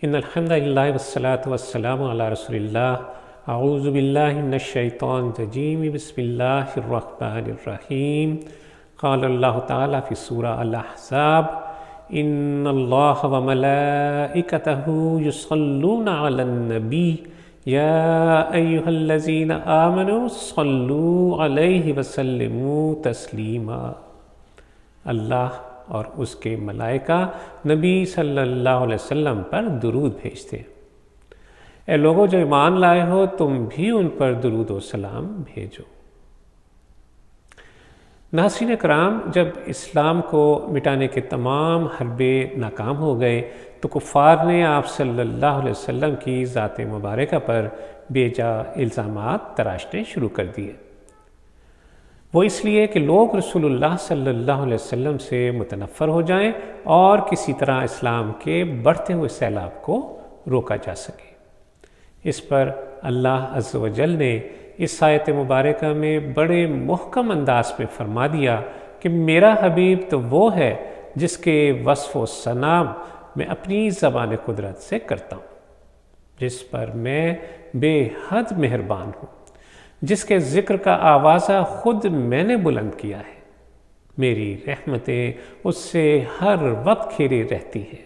ان الحمد للہ والصلاة والسلام علی رسول اللہ اعوذ باللہ من الشیطان الرجیم بسم اللہ الرحمن الرحیم قال اللہ تعالی فی سورہ الاحزاب ان اللہ وملائکتہ یصلون علی النبی یا ایہا الذین آمنوا صلوا علیہ وسلموا تسلیما۔ اللہ اور اس کے ملائکہ نبی صلی اللہ علیہ وسلم پر درود بھیجتے ہیں۔ اے لوگو جو ایمان لائے ہو تم بھی ان پر درود و سلام بھیجو۔ ناظرین کرام، جب اسلام کو مٹانے کے تمام حربے ناکام ہو گئے تو کفار نے آپ صلی اللہ علیہ وسلم کی ذات مبارکہ پر بے جا الزامات تراشنے شروع کر دیے۔ وہ اس لیے کہ لوگ رسول اللہ صلی اللہ علیہ وسلم سے متنفر ہو جائیں اور کسی طرح اسلام کے بڑھتے ہوئے سیلاب کو روکا جا سکے۔ اس پر اللہ عز و جل نے اس آیت مبارکہ میں بڑے محکم انداز میں فرما دیا کہ میرا حبیب تو وہ ہے جس کے وصف و ثنا میں اپنی زبان قدرت سے کرتا ہوں، جس پر میں بے حد مہربان ہوں، جس کے ذکر کا آوازہ خود میں نے بلند کیا ہے۔ میری رحمتیں اس سے ہر وقت گھیری رہتی ہیں۔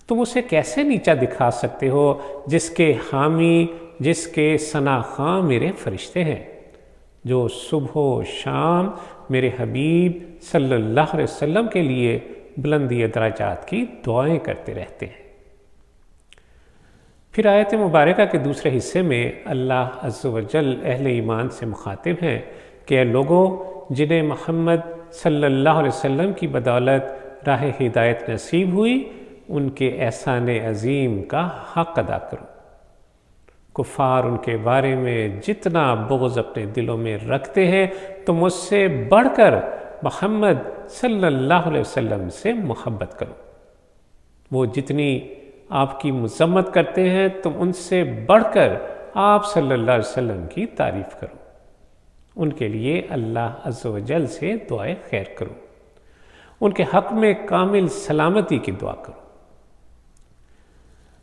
تم اسے کیسے نیچا دکھا سکتے ہو جس کے حامی، جس کے ثنا خواں میرے فرشتے ہیں، جو صبح و شام میرے حبیب صلی اللہ علیہ وسلم کے لیے بلندی درجات کی دعائیں کرتے رہتے ہیں۔ پھر آیت مبارکہ کے دوسرے حصے میں اللہ عز و جل اہل ایمان سے مخاطب ہیں کہ اے لوگو جنہیں محمد صلی اللہ علیہ وسلم کی بدولت راہ ہدایت نصیب ہوئی، ان کے احسان عظیم کا حق ادا کرو۔ کفار ان کے بارے میں جتنا بغض اپنے دلوں میں رکھتے ہیں تم اس سے بڑھ کر محمد صلی اللہ علیہ وسلم سے محبت کرو۔ وہ جتنی آپ کی مذمت کرتے ہیں تم ان سے بڑھ کر آپ صلی اللہ علیہ وسلم کی تعریف کرو۔ ان کے لیے اللہ عز و جل سے دعائے خیر کرو، ان کے حق میں کامل سلامتی کی دعا کرو۔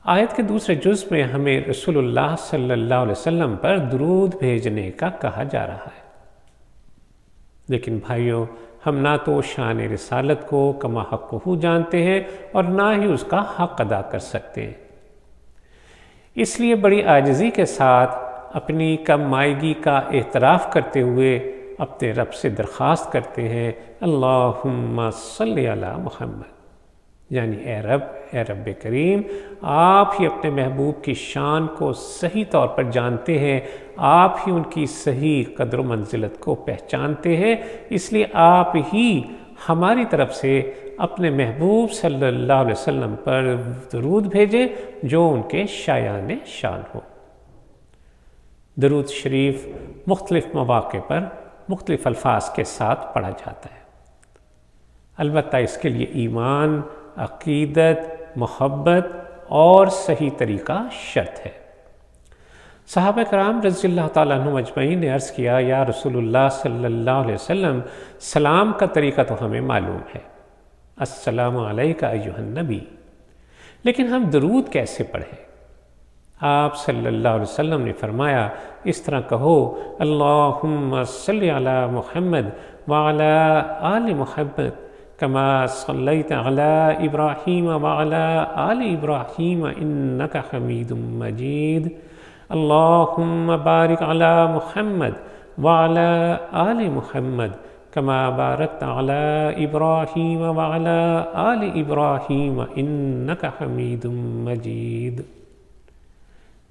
آیت کے دوسرے جز میں ہمیں رسول اللہ صلی اللہ علیہ وسلم پر درود بھیجنے کا کہا جا رہا ہے، لیکن بھائیوں ہم نہ تو شان رسالت کو کما حقہ جانتے ہیں اور نہ ہی اس کا حق ادا کر سکتے ہیں۔ اس لیے بڑی عاجزی کے ساتھ اپنی کم مائیگی کا اعتراف کرتے ہوئے اپنے رب سے درخواست کرتے ہیں، اللہم صلی علی محمد، یعنی اے رب کریم، آپ ہی اپنے محبوب کی شان کو صحیح طور پر جانتے ہیں، آپ ہی ان کی صحیح قدر و منزلت کو پہچانتے ہیں، اس لیے آپ ہی ہماری طرف سے اپنے محبوب صلی اللہ علیہ وسلم پر درود بھیجیں جو ان کے شایان شان ہو۔ درود شریف مختلف مواقع پر مختلف الفاظ کے ساتھ پڑھا جاتا ہے، البتہ اس کے لیے ایمان، عقیدت، محبت اور صحیح طریقہ شرط ہے۔ صحابہ کرام رضی اللہ تعالیٰ عنہم اجمعین نے عرض کیا، یا رسول اللہ صلی اللہ علیہ وسلم، سلام کا طریقہ تو ہمیں معلوم ہے، السلام علیکہ ایہا النبی، لیکن ہم درود کیسے پڑھیں؟ آپ صلی اللہ علیہ وسلم نے فرمایا، اس طرح کہو، اللہم صلی علی محمد وعلی آل محمد کما صلیت علی ابراہیم وعلی آل ابراہیم انکا حمید مجید، اللہم بارک علی محمد وعلی آل محمد کما بارکت علی ابراہیم وعلی آل ابراہیم انکا حمید مجید۔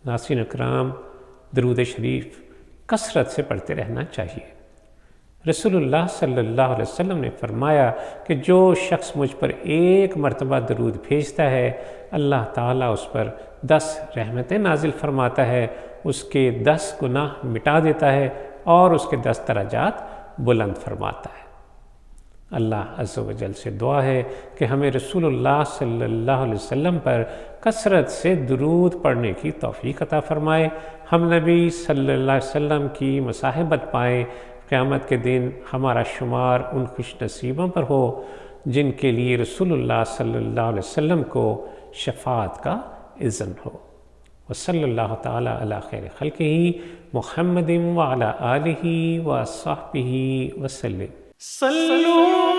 ناظرین اکرام، درود شریف کثرت سے پڑھتے رہنا چاہیے۔ رسول اللہ صلی اللہ علیہ وسلم نے فرمایا کہ جو شخص مجھ پر ایک مرتبہ درود بھیجتا ہے اللہ تعالیٰ اس پر 10 رحمتیں نازل فرماتا ہے، اس کے 10 گناہ مٹا دیتا ہے اور اس کے 10 درجات بلند فرماتا ہے۔ اللہ عز و جل سے دعا ہے کہ ہمیں رسول اللہ صلی اللہ علیہ وسلم پر کثرت سے درود پڑھنے کی توفیق عطا فرمائے، ہم نبی صلی اللہ علیہ وسلم کی مصاحبت پائیں، قیامت کے دن ہمارا شمار ان خوش نصیبوں پر ہو جن کے لیے رسول اللہ صلی اللہ علیہ وسلم کو شفاعت کا اذن ہو۔ وصلی اللہ تعالی علی خیر خلقہ محمد وعلی آلہ وصحبہ وسلم۔ صلو